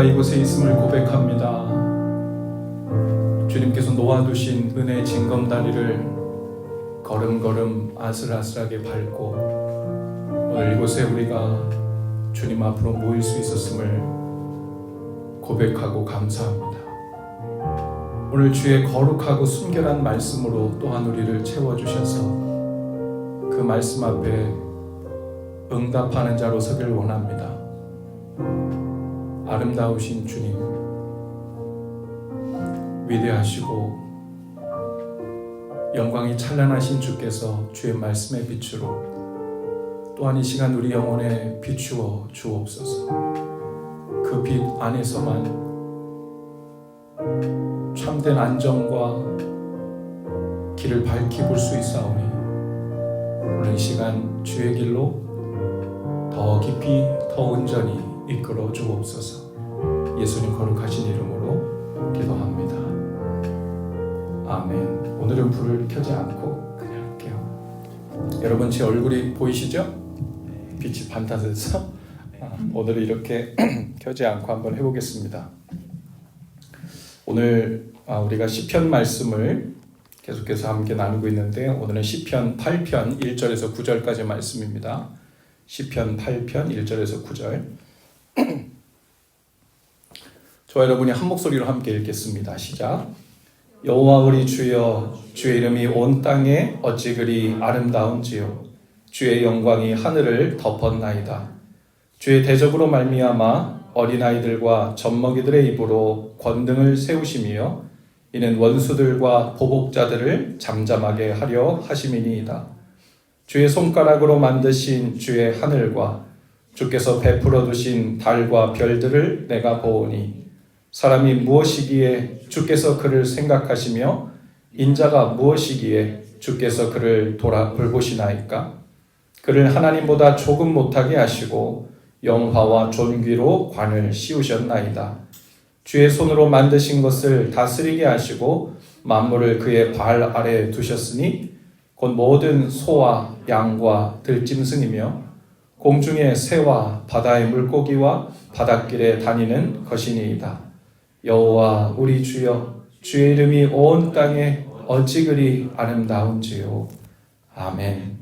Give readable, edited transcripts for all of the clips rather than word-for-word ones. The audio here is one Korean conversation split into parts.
우리가 이곳에 있음을 고백합니다. 주님께서 놓아두신 은혜의 징검다리를 걸음걸음 아슬아슬하게 밟고 오늘 이곳에 우리가 주님 앞으로 모일 수 있었음을 고백하고 감사합니다. 오늘 주의 거룩하고 순결한 말씀으로 또한 우리를 채워주셔서 그 말씀 앞에 응답하는 자로 서길 원합니다. 아름다우신 주님, 위대하시고 영광이 찬란하신 주께서 주의 말씀의 빛으로 또한 이 시간 우리 영혼에 비추어 주옵소서. 그 빛 안에서만 참된 안정과 길을 밝히 볼 수 있사오니 오늘 이 시간 주의 길로 더 깊이 더 온전히 이끌어 주옵소서. 예수님 거룩하신 이름으로 기도합니다. 아멘. 오늘은 불을 켜지 않고 그냥 할게요. 여러분 제 얼굴이 보이시죠? 빛이 반사돼서 오늘은 이렇게 켜지 않고 한번 해보겠습니다. 오늘 우리가 시편 말씀을 계속해서 함께 나누고 있는데 오늘은 시편 8편 1절에서 9절까지 말씀입니다. 시편 8편 1절에서 9절. 저와 여러분이 한 목소리로 함께 읽겠습니다. 시작. 여호와 우리 주여, 주의 이름이 온 땅에 어찌 그리 아름다운지요. 주의 영광이 하늘을 덮었나이다. 주의 대적으로 말미암아 어린아이들과 젖먹이들의 입으로 권능을 세우시며 이는 원수들과 보복자들을 잠잠하게 하려 하심이니이다. 주의 손가락으로 만드신 주의 하늘과 주께서 베풀어 두신 달과 별들을 내가 보오니 사람이 무엇이기에 주께서 그를 생각하시며 인자가 무엇이기에 주께서 그를 돌보시나이까? 그를 하나님보다 조금 못하게 하시고 영화와 존귀로 관을 씌우셨나이다. 주의 손으로 만드신 것을 다스리게 하시고 만물을 그의 발 아래에 두셨으니 곧 모든 소와 양과 들짐승이며 공중의 새와 바다의 물고기와 바닷길에 다니는 것이니이다. 여호와 우리 주여, 주의 이름이 온 땅에 어찌 그리 아름다운지요. 아멘.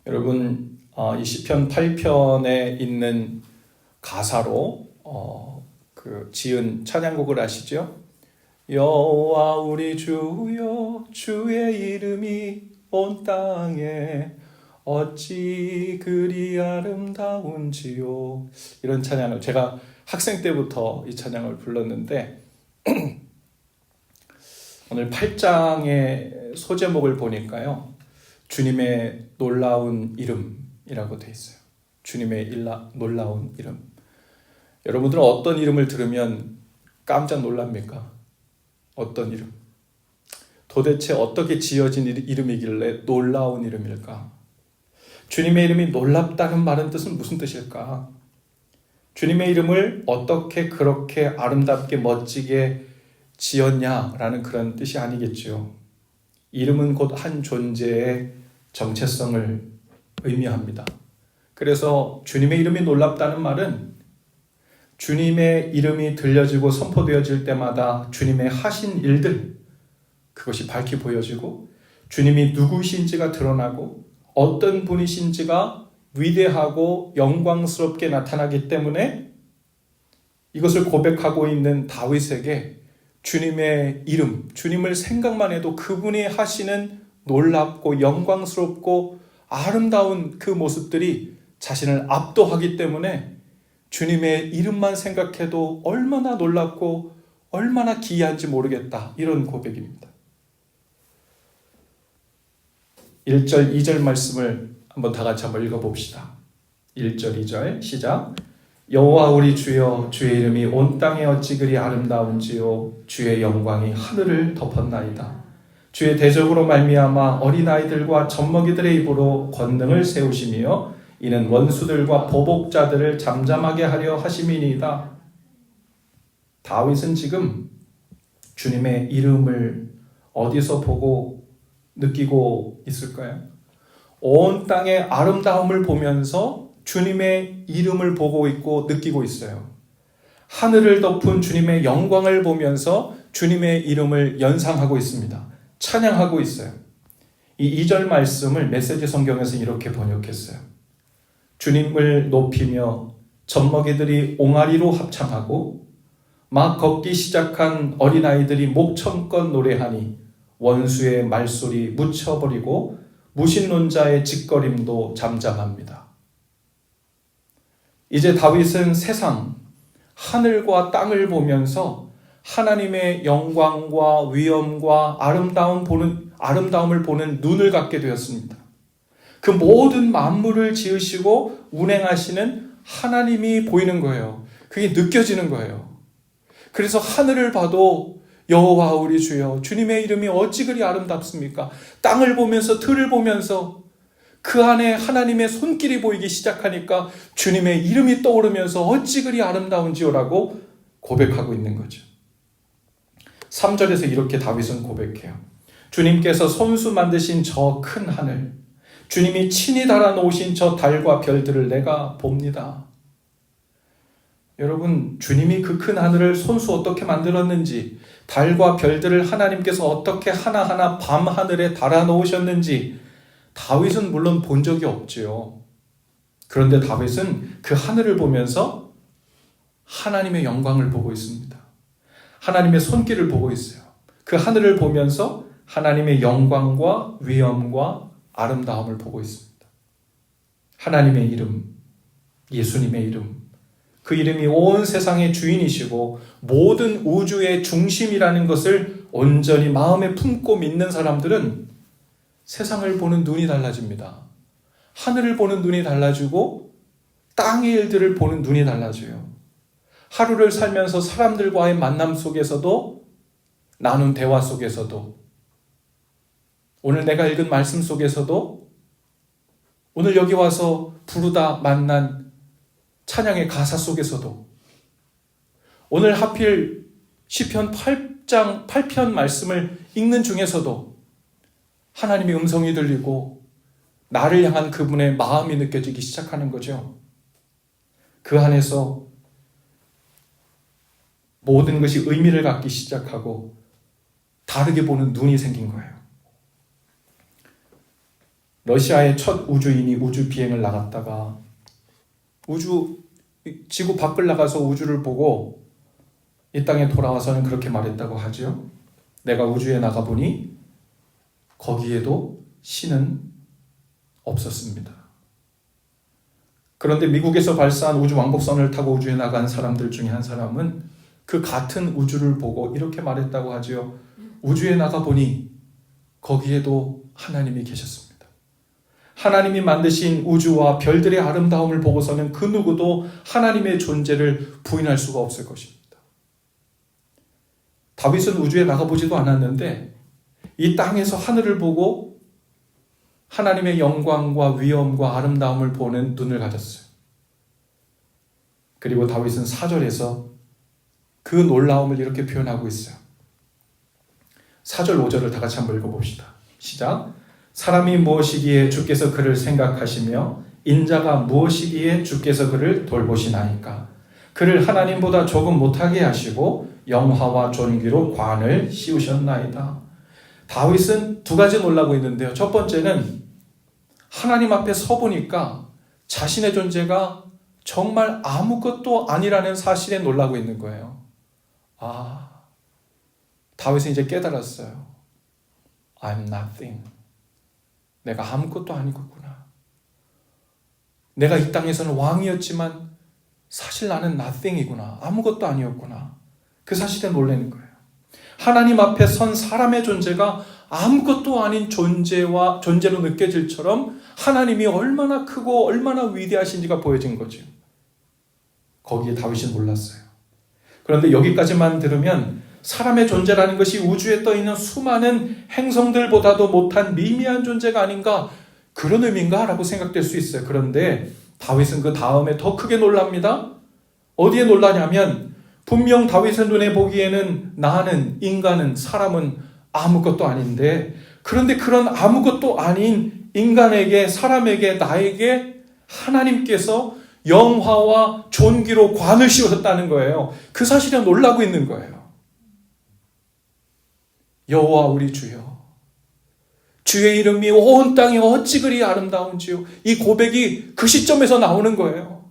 여러분 이 시편 8편에 있는 가사로 지은 찬양곡을 아시죠? 여호와 우리 주여, 주의 이름이 온 땅에 어찌 그리 아름다운지요. 이런 찬양을 제가 학생 때부터 이 찬양을 불렀는데 오늘 8장의 소제목을 보니까요, 주님의 놀라운 이름이라고 되어 있어요. 주님의 놀라운 이름. 여러분들은 어떤 이름을 들으면 깜짝 놀랍니까? 어떤 이름? 도대체 어떻게 지어진 이름이길래 놀라운 이름일까? 주님의 이름이 놀랍다는 말은 뜻은 무슨 뜻일까? 주님의 이름을 어떻게 그렇게 아름답게 멋지게 지었냐라는 그런 뜻이 아니겠죠. 이름은 곧 한 존재의 정체성을 의미합니다. 그래서 주님의 이름이 놀랍다는 말은 주님의 이름이 들려지고 선포되어질 때마다 주님의 하신 일들, 그것이 밝히 보여지고 주님이 누구신지가 드러나고 어떤 분이신지가 위대하고 영광스럽게 나타나기 때문에 이것을 고백하고 있는 다윗에게 주님의 이름, 주님을 생각만 해도 그분이 하시는 놀랍고 영광스럽고 아름다운 그 모습들이 자신을 압도하기 때문에 주님의 이름만 생각해도 얼마나 놀랍고 얼마나 기이한지 모르겠다, 이런 고백입니다. 1절, 2절 말씀을 한번 다 같이 한번 읽어봅시다. 1절, 2절 시작. 여호와 우리 주여, 주의 이름이 온 땅에 어찌 그리 아름다운지요. 주의 영광이 하늘을 덮었나이다. 주의 대적으로 말미암아 어린아이들과 젖먹이들의 입으로 권능을 세우시며 이는 원수들과 보복자들을 잠잠하게 하려 하심이니이다. 다윗은 지금 주님의 이름을 어디서 보고 느끼고 있을까요? 온 땅의 아름다움을 보면서 주님의 이름을 보고 있고 느끼고 있어요. 하늘을 덮은 주님의 영광을 보면서 주님의 이름을 연상하고 있습니다. 찬양하고 있어요. 이 2절 말씀을 메시지 성경에서 이렇게 번역했어요. 주님을 높이며 젖먹이들이 옹알이로 합창하고 막 걷기 시작한 어린아이들이 목청껏 노래하니 원수의 말소리 묻혀버리고 무신론자의 짓거림도 잠잠합니다. 이제 다윗은 세상, 하늘과 땅을 보면서 하나님의 영광과 위엄과 아름다움을 보는 눈을 갖게 되었습니다. 그 모든 만물을 지으시고 운행하시는 하나님이 보이는 거예요. 그게 느껴지는 거예요. 그래서 하늘을 봐도 여호와 우리 주여 주님의 이름이 어찌 그리 아름답습니까? 땅을 보면서 들을 보면서 그 안에 하나님의 손길이 보이기 시작하니까 주님의 이름이 떠오르면서 어찌 그리 아름다운지요라고 고백하고 있는 거죠. 3절에서 이렇게 다윗은 고백해요. 주님께서 손수 만드신 저 큰 하늘, 주님이 친히 달아놓으신 저 달과 별들을 내가 봅니다. 여러분, 주님이 그 큰 하늘을 손수 어떻게 만들었는지, 달과 별들을 하나님께서 어떻게 하나하나 밤하늘에 달아놓으셨는지 다윗은 물론 본 적이 없지요. 그런데 다윗은 그 하늘을 보면서 하나님의 영광을 보고 있습니다. 하나님의 손길을 보고 있어요. 그 하늘을 보면서 하나님의 영광과 위엄과 아름다움을 보고 있습니다. 하나님의 이름, 예수님의 이름, 그 이름이 온 세상의 주인이시고 모든 우주의 중심이라는 것을 온전히 마음에 품고 믿는 사람들은 세상을 보는 눈이 달라집니다. 하늘을 보는 눈이 달라지고 땅의 일들을 보는 눈이 달라져요. 하루를 살면서 사람들과의 만남 속에서도, 나눈 대화 속에서도, 오늘 내가 읽은 말씀 속에서도, 오늘 여기 와서 부르다 만난 찬양의 가사 속에서도, 오늘 하필 시편 8편 말씀을 읽는 중에서도 하나님의 음성이 들리고 나를 향한 그분의 마음이 느껴지기 시작하는 거죠. 그 안에서 모든 것이 의미를 갖기 시작하고 다르게 보는 눈이 생긴 거예요. 러시아의 첫 우주인이 우주 비행을 나갔다가 지구 밖을 나가서 우주를 보고 이 땅에 돌아와서는 그렇게 말했다고 하죠. 내가 우주에 나가보니 거기에도 신은 없었습니다. 그런데 미국에서 발사한 우주 왕복선을 타고 우주에 나간 사람들 중에 한 사람은 그 같은 우주를 보고 이렇게 말했다고 하죠. 우주에 나가보니 거기에도 하나님이 계셨습니다. 하나님이 만드신 우주와 별들의 아름다움을 보고서는 그 누구도 하나님의 존재를 부인할 수가 없을 것입니다. 다윗은 우주에 나가보지도 않았는데 이 땅에서 하늘을 보고 하나님의 영광과 위엄과 아름다움을 보는 눈을 가졌어요. 그리고 다윗은 4절에서 그 놀라움을 이렇게 표현하고 있어요. 4절 5절을 다 같이 한번 읽어봅시다. 시작. 사람이 무엇이기에 주께서 그를 생각하시며 인자가 무엇이기에 주께서 그를 돌보시나이까. 그를 하나님보다 조금 못하게 하시고 영화와 존귀로 관을 씌우셨나이다. 다윗은 두 가지 놀라고 있는데요. 첫 번째는 하나님 앞에 서보니까 자신의 존재가 정말 아무것도 아니라는 사실에 놀라고 있는 거예요. 다윗은 이제 깨달았어요. I'm nothing. 내가 아무것도 아니구나. 내가 이 땅에서는 왕이었지만 사실 나는 nothing이구나. 아무것도 아니었구나. 그 사실에 놀라는 거예요. 하나님 앞에 선 사람의 존재가 아무것도 아닌 존재로 느껴질 처럼 하나님이 얼마나 크고 얼마나 위대하신지가 보여진 거죠. 거기에 다윗이 놀랐어요. 그런데 여기까지만 들으면 사람의 존재라는 것이 우주에 떠있는 수많은 행성들보다도 못한 미미한 존재가 아닌가, 그런 의미인가? 라고 생각될 수 있어요. 그런데 다윗은 그 다음에 더 크게 놀랍니다. 어디에 놀라냐면 분명 다윗의 눈에 보기에는 나는, 인간은, 사람은 아무것도 아닌데, 그런데 그런 아무것도 아닌 인간에게, 사람에게, 나에게 하나님께서 영화와 존귀로 관을 씌우셨다는 거예요. 그 사실에 놀라고 있는 거예요. 여호와 우리 주여, 주의 이름이 온 땅에 어찌 그리 아름다운지요. 이 고백이 그 시점에서 나오는 거예요.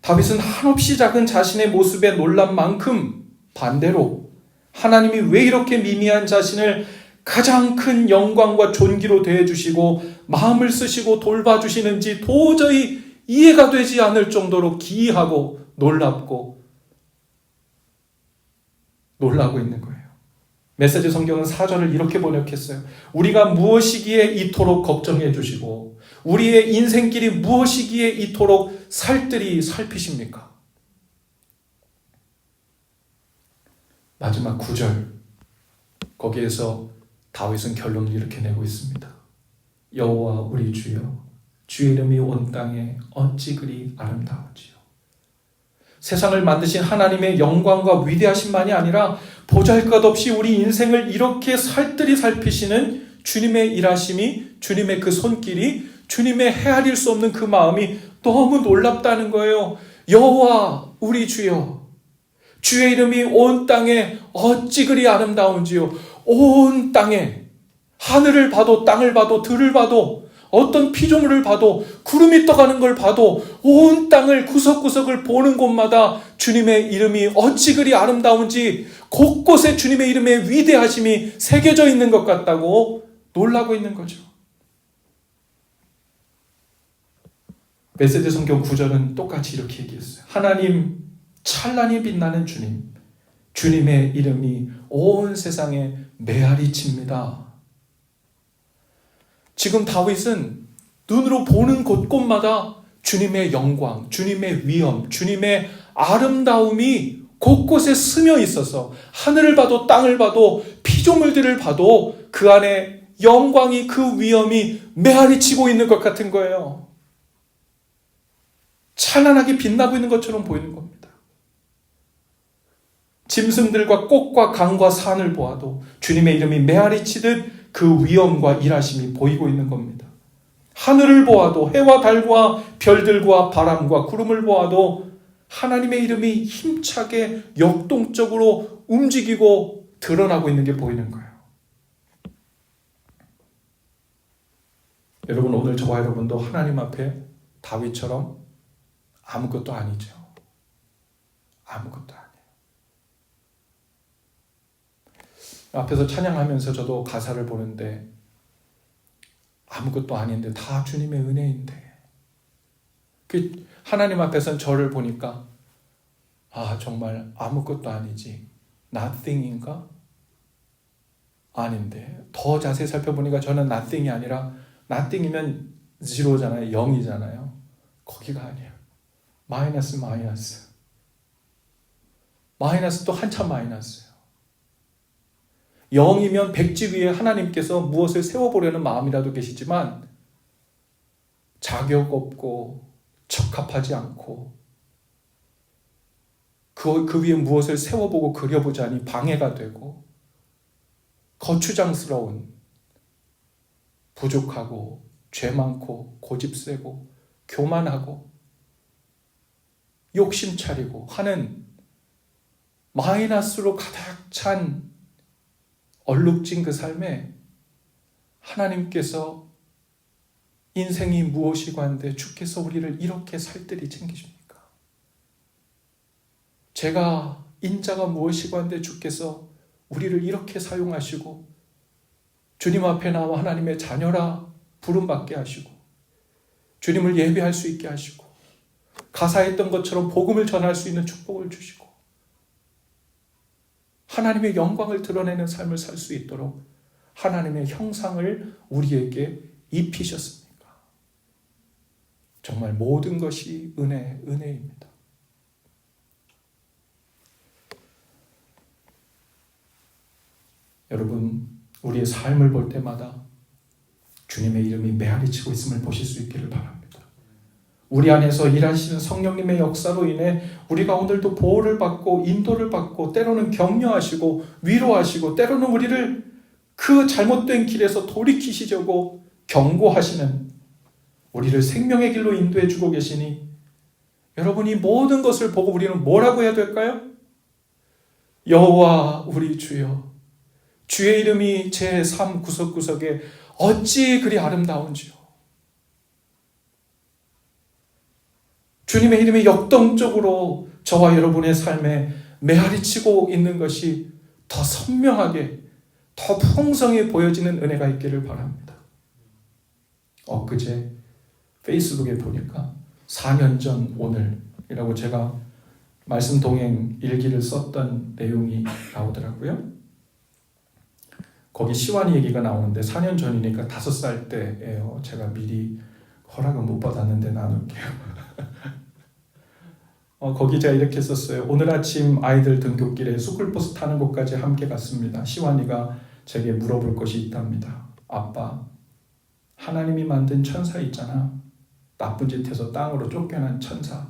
다윗은 한없이 작은 자신의 모습에 놀란 만큼 반대로 하나님이 왜 이렇게 미미한 자신을 가장 큰 영광과 존귀로 대해주시고 마음을 쓰시고 돌봐주시는지 도저히 이해가 되지 않을 정도로 기이하고 놀랍고 놀라고 있는 거예요. 메시지 성경은 4절을 이렇게 번역했어요. 우리가 무엇이기에 이토록 걱정해 주시고 우리의 인생길이 무엇이기에 이토록 살뜰히 살피십니까? 마지막 9절 거기에서 다윗은 결론을 이렇게 내고 있습니다. 여호와 우리 주여, 주의 이름이 온 땅에 어찌 그리 아름다운지요. 세상을 만드신 하나님의 영광과 위대하심만이 아니라 보잘것없이 우리 인생을 이렇게 살뜰히 살피시는 주님의 일하심이, 주님의 그 손길이, 주님의 헤아릴 수 없는 그 마음이 너무 놀랍다는 거예요. 여호와 우리 주여, 주의 이름이 온 땅에 어찌 그리 아름다운지요. 온 땅에 하늘을 봐도 땅을 봐도 들을 봐도 어떤 피조물을 봐도 구름이 떠가는 걸 봐도 온 땅을 구석구석을 보는 곳마다 주님의 이름이 어찌 그리 아름다운지 곳곳에 주님의 이름의 위대하심이 새겨져 있는 것 같다고 놀라고 있는 거죠. 메시지 성경 9절은 똑같이 이렇게 얘기했어요. 하나님 찬란히 빛나는 주님, 주님의 이름이 온 세상에 메아리 칩니다. 지금 다윗은 눈으로 보는 곳곳마다 주님의 영광, 주님의 위엄, 주님의 아름다움이 곳곳에 스며 있어서 하늘을 봐도 땅을 봐도 피조물들을 봐도 그 안에 영광이, 그 위엄이 메아리 치고 있는 것 같은 거예요. 찬란하게 빛나고 있는 것처럼 보이는 겁니다. 짐승들과 꽃과 강과 산을 보아도 주님의 이름이 메아리 치듯 그 위엄과 일하심이 보이고 있는 겁니다. 하늘을 보아도 해와 달과 별들과 바람과 구름을 보아도 하나님의 이름이 힘차게 역동적으로 움직이고 드러나고 있는 게 보이는 거예요. 여러분, 오늘 저와 여러분도 하나님 앞에 다윗처럼 아무것도 아니죠. 아무것도 아니에요. 앞에서 찬양하면서 저도 가사를 보는데 아무것도 아닌데 다 주님의 은혜인데, 하나님 앞에서는 저를 보니까 정말 아무것도 아니지, nothing인가? 아닌데 더 자세히 살펴보니까 저는 nothing이 아니라, nothing이면 zero잖아요, 0이잖아요. 거기가 아니에요. 마이너스 또 한참 마이너스예요. 0이면 백지 위에 하나님께서 무엇을 세워보려는 마음이라도 계시지만 자격 없고 적합하지 않고 그 위에 무엇을 세워보고 그려보자니 방해가 되고 거추장스러운, 부족하고 죄 많고 고집세고 교만하고 욕심 차리고 하는 마이너스로 가득 찬 얼룩진 그 삶에 하나님께서 인생이 무엇이고 한데 주께서 우리를 이렇게 살뜰히 챙기십니까? 제가 인자가 무엇이고 한데 주께서 우리를 이렇게 사용하시고 주님 앞에 나와 하나님의 자녀라 부름받게 하시고 주님을 예배할 수 있게 하시고 가사했던 것처럼 복음을 전할 수 있는 축복을 주시고 하나님의 영광을 드러내는 삶을 살 수 있도록 하나님의 형상을 우리에게 입히셨습니까? 정말 모든 것이 은혜입니다. 여러분, 우리의 삶을 볼 때마다 주님의 이름이 메아리치고 있음을 보실 수 있기를 바랍니다. 우리 안에서 일하시는 성령님의 역사로 인해 우리가 오늘도 보호를 받고 인도를 받고 때로는 격려하시고 위로하시고 때로는 우리를 그 잘못된 길에서 돌이키시려고 경고하시는 우리를 생명의 길로 인도해 주고 계시니 여러분이 모든 것을 보고 우리는 뭐라고 해야 될까요? 여호와 우리 주여, 주의 이름이 제 삶 구석구석에 어찌 그리 아름다운지요. 주님의 이름이 역동적으로 저와 여러분의 삶에 메아리치고 있는 것이 더 선명하게, 더 풍성히 보여지는 은혜가 있기를 바랍니다. 엊그제 페이스북에 보니까 4년 전 오늘이라고 제가 말씀 동행 일기를 썼던 내용이 나오더라고요. 거기 시완이 얘기가 나오는데 4년 전이니까 5살 때예요. 제가 미리 허락은 못 받았는데 나눌게요. 거기 제가 이렇게 썼어요. 오늘 아침 아이들 등굣길에 스쿨버스 타는 곳까지 함께 갔습니다. 시완이가 제게 물어볼 것이 있답니다. 아빠, 하나님이 만든 천사 있잖아. 나쁜 짓 해서 땅으로 쫓겨난 천사.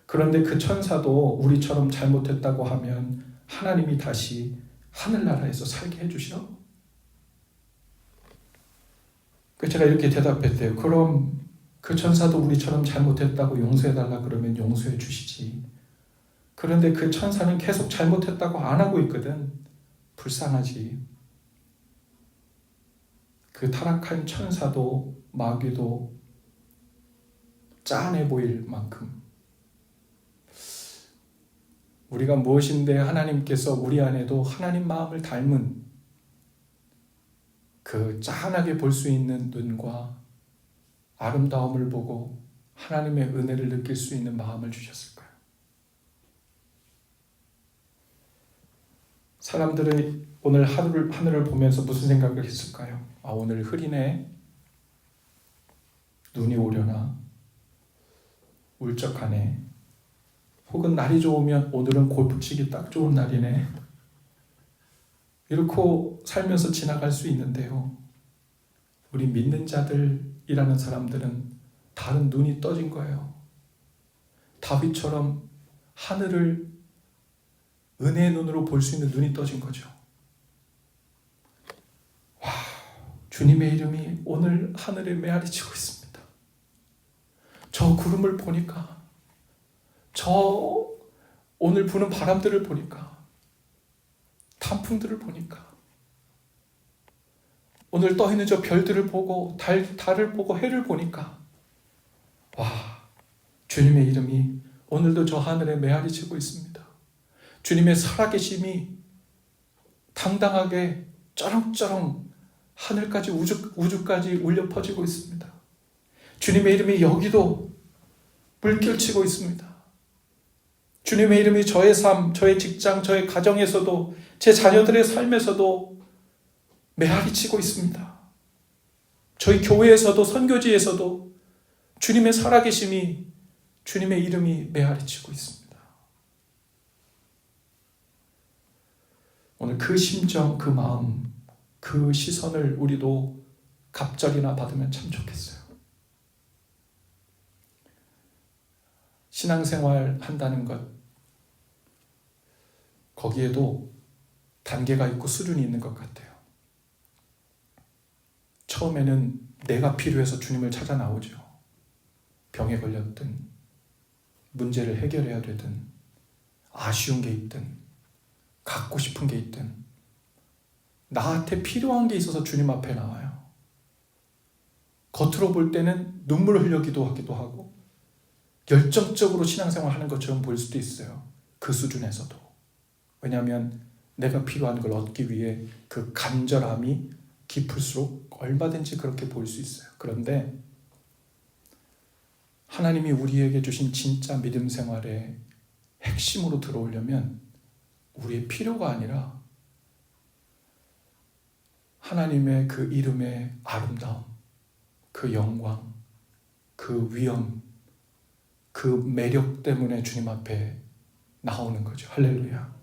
그런데 그 천사도 우리처럼 잘못했다고 하면 하나님이 다시 하늘나라에서 살게 해주시오. 제가 이렇게 대답했대요. 그럼 그 천사도 우리처럼 잘못했다고 용서해달라 그러면 용서해 주시지. 그런데 그 천사는 계속 잘못했다고 안 하고 있거든. 불쌍하지. 그 타락한 천사도 마귀도 짠해 보일 만큼 우리가 무엇인데 하나님께서 우리 안에도 하나님 마음을 닮은 그 짠하게 볼 수 있는 눈과 아름다움을 보고 하나님의 은혜를 느낄 수 있는 마음을 주셨을까요? 사람들은 오늘 하늘을 보면서 무슨 생각을 했을까요? 아, 오늘 흐리네. 눈이 오려나? 울적하네. 혹은 날이 좋으면 오늘은 골프 치기 딱 좋은 날이네. 이렇게 살면서 지나갈 수 있는데요. 우리 믿는 자들이라는 사람들은 다른 눈이 떠진 거예요. 다윗처럼 하늘을 은혜의 눈으로 볼 수 있는 눈이 떠진 거죠. 와, 주님의 이름이 오늘 하늘에 메아리치고 있습니다. 저 구름을 보니까, 저 오늘 부는 바람들을 보니까, 단풍들을 보니까, 오늘 떠있는 저 별들을 보고 달을 보고 해를 보니까 와, 주님의 이름이 오늘도 저 하늘에 메아리치고 있습니다. 주님의 살아계심이 당당하게 쩌렁쩌렁 하늘까지 우주까지 울려 퍼지고 있습니다. 주님의 이름이 여기도 물결치고 있습니다. 주님의 이름이 저의 삶, 저의 직장, 저의 가정에서도 제 자녀들의 삶에서도 메아리치고 있습니다. 저희 교회에서도 선교지에서도 주님의 살아계심이, 주님의 이름이 메아리치고 있습니다. 오늘 그 심정, 그 마음, 그 시선을 우리도 갑절이나 받으면 참 좋겠어요. 신앙생활 한다는 것, 거기에도 단계가 있고 수준이 있는 것 같아요. 처음에는 내가 필요해서 주님을 찾아 나오죠. 병에 걸렸든 문제를 해결해야 되든 아쉬운 게 있든 갖고 싶은 게 있든 나한테 필요한 게 있어서 주님 앞에 나와요. 겉으로 볼 때는 눈물을 흘려 기도하기도 하고 열정적으로 신앙생활 하는 것처럼 보일 수도 있어요. 그 수준에서도. 왜냐하면 내가 필요한 걸 얻기 위해 그 간절함이 깊을수록 얼마든지 그렇게 보일 수 있어요. 그런데 하나님이 우리에게 주신 진짜 믿음 생활의 핵심으로 들어오려면 우리의 필요가 아니라 하나님의 그 이름의 아름다움, 그 영광, 그 위엄, 그 매력 때문에 주님 앞에 나오는 거죠. 할렐루야.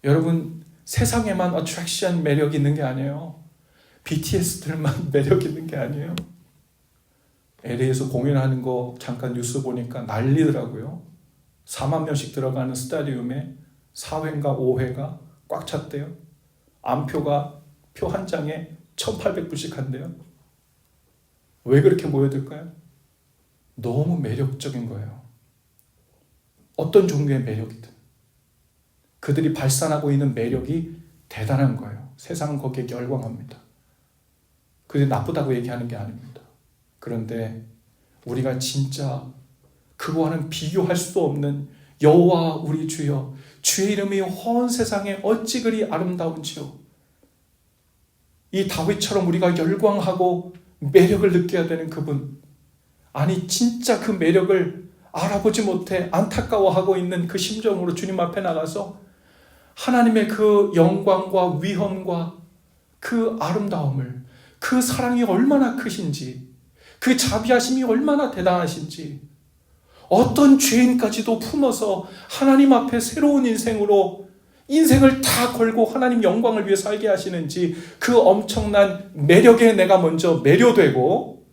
여러분, 세상에만 어트랙션 매력이 있는 게 아니에요. BTS들만 매력 있는 게 아니에요. LA에서 공연하는 거 잠깐 뉴스 보니까 난리더라고요. 4만 명씩 들어가는 스타디움에 4회인가 5회가 꽉 찼대요. 암표가 표 한 장에 1,800불씩 한대요. 왜 그렇게 모여들까요? 너무 매력적인 거예요. 어떤 종류의 매력이든 그들이 발산하고 있는 매력이 대단한 거예요. 세상은 거기에 열광합니다. 그게 나쁘다고 얘기하는 게 아닙니다. 그런데 우리가 진짜 그거와는 비교할 수 없는 여호와 우리 주여, 주의 이름이 온 세상에 어찌 그리 아름다운지요. 이 다윗처럼 우리가 열광하고 매력을 느껴야 되는 그분, 아니 진짜 그 매력을 알아보지 못해 안타까워하고 있는 그 심정으로 주님 앞에 나가서 하나님의 그 영광과 위엄과 그 아름다움을, 그 사랑이 얼마나 크신지, 그 자비하심이 얼마나 대단하신지, 어떤 죄인까지도 품어서 하나님 앞에 새로운 인생으로 인생을 다 걸고 하나님 영광을 위해 살게 하시는지, 그 엄청난 매력에 내가 먼저 매료되고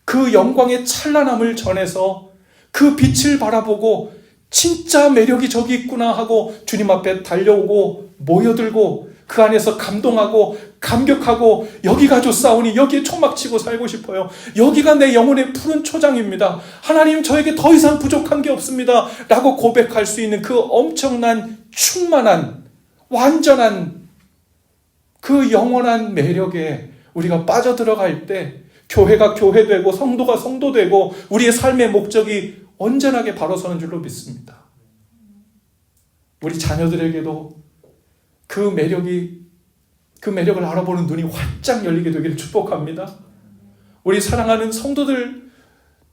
그 영광의 찬란함을 전해서 그 빛을 바라보고 진짜 매력이 저기 있구나 하고 주님 앞에 달려오고 모여들고 그 안에서 감동하고 감격하고, 여기가 좋사오니 여기에 초막치고 살고 싶어요. 여기가 내 영혼의 푸른 초장입니다. 하나님, 저에게 더 이상 부족한 게 없습니다 라고 고백할 수 있는 그 엄청난 충만한 완전한 그 영원한 매력에 우리가 빠져들어갈 때 교회가 교회되고 성도가 성도되고 우리의 삶의 목적이 온전하게 바로 서는 줄로 믿습니다. 우리 자녀들에게도 그 매력을 알아보는 눈이 활짝 열리게 되기를 축복합니다. 우리 사랑하는 성도들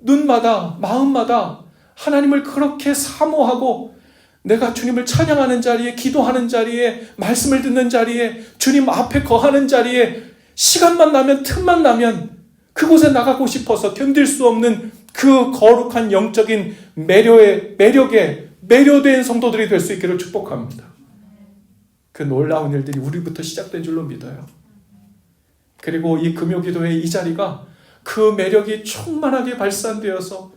눈마다 마음마다 하나님을 그렇게 사모하고, 내가 주님을 찬양하는 자리에, 기도하는 자리에, 말씀을 듣는 자리에, 주님 앞에 거하는 자리에 시간만 나면, 틈만 나면 그곳에 나가고 싶어서 견딜 수 없는 그 거룩한 영적인 매력에 매료된 성도들이 될 수 있기를 축복합니다. 그 놀라운 일들이 우리부터 시작된 줄로 믿어요. 그리고 이 금요기도회 이 자리가 그 매력이 충만하게 발산되어서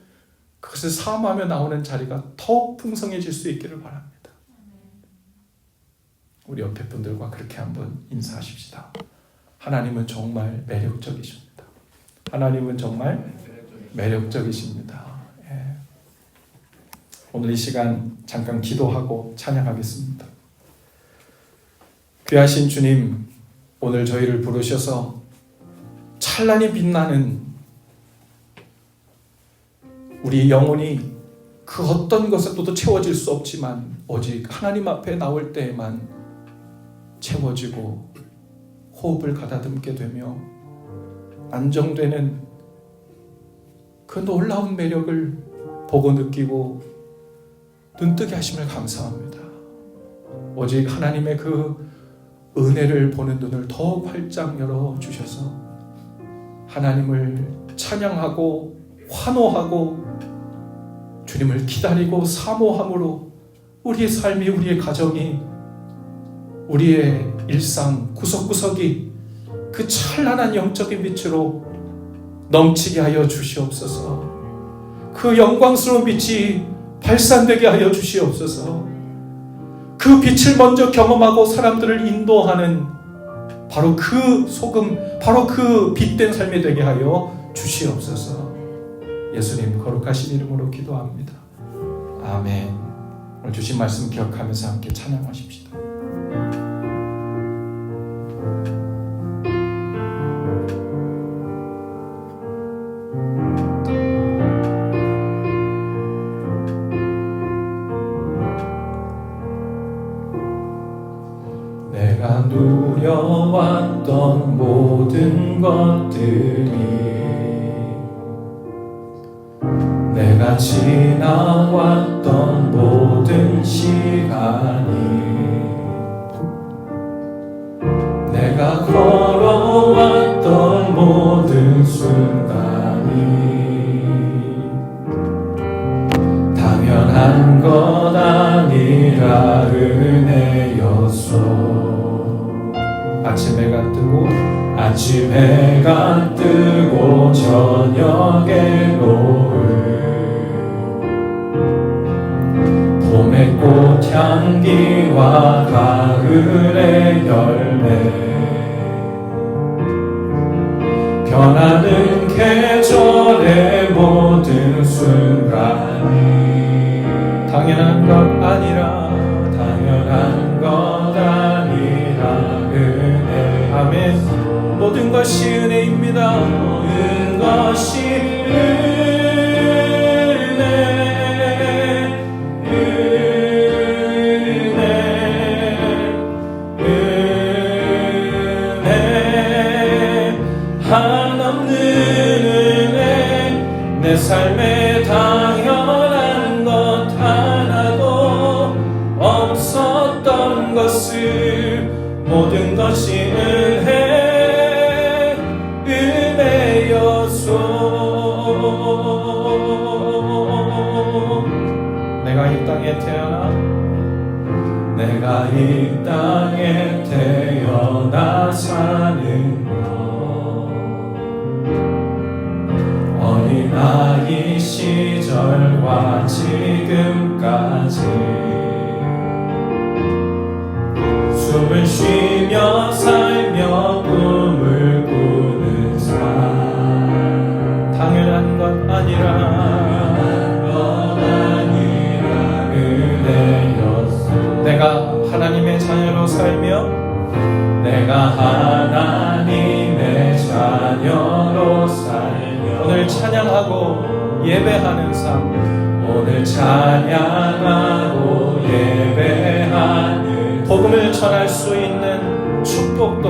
그것을 사모하며 나오는 자리가 더욱 풍성해질 수 있기를 바랍니다. 우리 옆에 분들과 그렇게 한번 인사하십시다. 하나님은 정말 매력적이십니다. 하나님은 정말 매력적이십니다. 예. 오늘 이 시간 잠깐 기도하고 찬양하겠습니다. 귀하신 주님, 오늘 저희를 부르셔서 찬란히 빛나는 우리 영혼이 그 어떤 것에도 채워질 수 없지만 오직 하나님 앞에 나올 때에만 채워지고 호흡을 가다듬게 되며 안정되는 그 놀라운 매력을 보고 느끼고 눈뜨게 하심을 감사합니다. 오직 하나님의 그 은혜를 보는 눈을 더욱 활짝 열어주셔서 하나님을 찬양하고 환호하고 주님을 기다리고 사모함으로 우리의 삶이, 우리의 가정이, 우리의 일상 구석구석이 그 찬란한 영적인 빛으로 넘치게 하여 주시옵소서. 그 영광스러운 빛이 발산되게 하여 주시옵소서. 그 빛을 먼저 경험하고 사람들을 인도하는 바로 그 소금, 바로 그 빛된 삶이 되게 하여 주시옵소서. 예수님 거룩하신 이름으로 기도합니다. 아멘. 오늘 주신 말씀 기억하면서 함께 찬양하십시다. 내가 누려왔던 모든 것들이, 내가 지나왔던 모든 시간이, 내가 걸어왔던 모든 순간이 당연한 것 아니라 은혜였소. 아침 해가 뜨고 저녁에 노을, 봄의 꽃향기와 가을의 열매, 변하는 계절의 모든 순간이 당연한 것 아니라 은혜. 아멘. 모든 것이 은혜입니다. 모든 것이 한없는 은혜. 내 삶에 당연한 것 하나도 없었던 것을 모든 것이 은혜였소. 내가 이 땅에 태어나 사는 것, 어린아이 시절과 지금까지 숨을 쉬며 살며 꿈을 꾸는 삶 당연한 것 아니라 은혜였소. 내가 하나님의 자녀로 살며 오늘 찬양하고 예배하는 삶, 오늘 찬양하고 예배하는 복음을 전할 수 있는 축복도,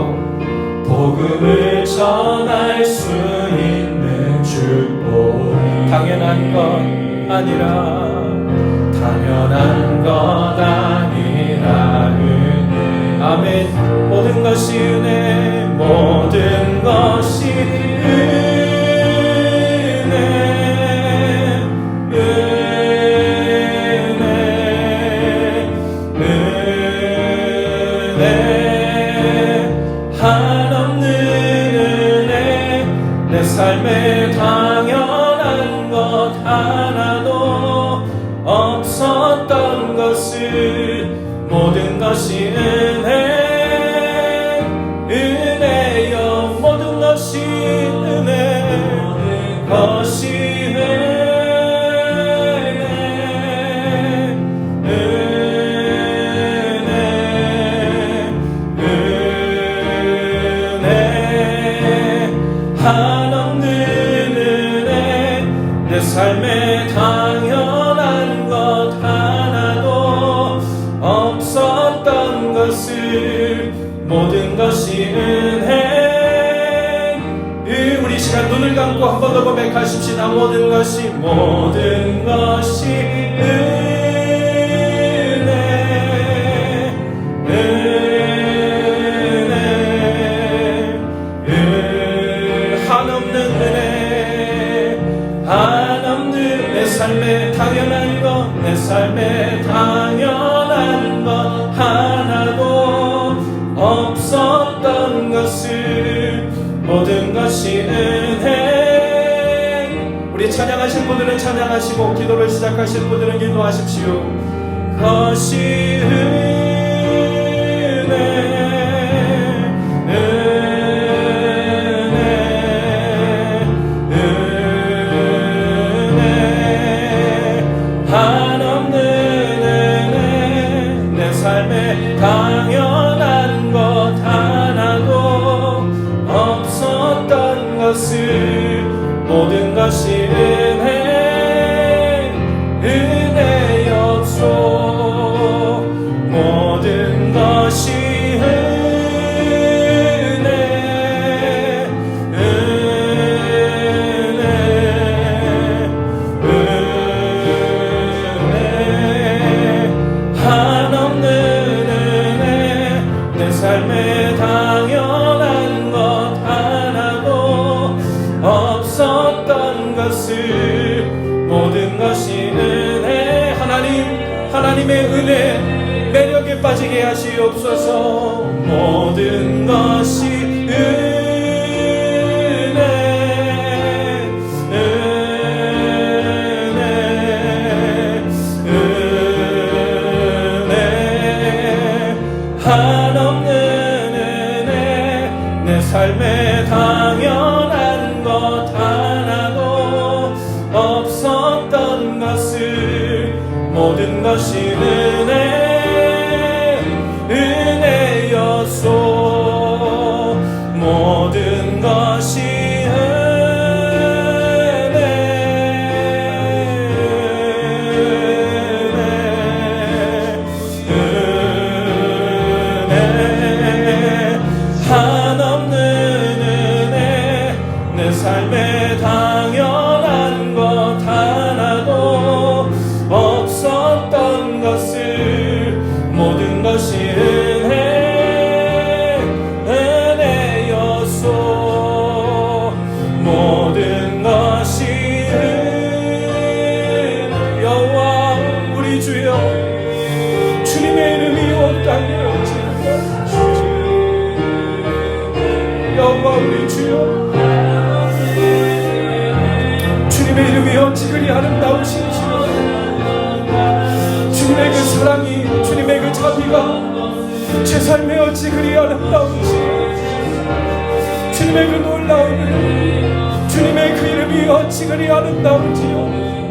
복음을 전할 수 있는 축복이 당연한 것 아니라 은혜. 아멘. 모든 것이 은혜, 모든 것이 한없는 은혜. 내 삶에 당연한 것 하나도 없었던 것을 모든 것이 은혜여. 모든 것이 은혜, 모든 것이 한없는 은혜. 내 삶에 당연한 것 하나도 없었던 것을 모든 것이 은혜. 우리 시간 눈을 감고 한 번 더 고백하십시다. 모든 것이 한없는 내 삶에 당연한 것, 내 삶에 당연한 것 하나도 없었던 것을 모든 것이 은혜. 우리 찬양하실 분들은 찬양하시고 기도를 시작하실 분들은 기도하십시오. 것이 당연한 것 하나도 없었던 것을 모든 것이 은혜였소. 모든 것이 삶에 당연한 것 하나도 없었던 것을 모든 것이 은혜. 하나님의 은혜 매력에 빠지게 하시옵소서. 모든 것이 한없는 은혜. 내 삶에 당연한 것 하나도 없었던 것을 모든 것이 은혜였소. 모든 것이 한없는 은혜. 내 삶에 당연한 것 하나도 없었던 것을 모든 것이 은혜였소. 모든 것이 여호와 우리 주여, 주님의 이름이 온 땅에 여호와 우리 주여, 주님의 이름이 어찌 그리 아름다우신지, 주님의 그 사랑이, 주님의 그 자비가 제 삶에 어찌 그리 아름다운지, 주님의 그 놀라운 일, 주님의 그 이름이 어찌 그리 아름다운지요.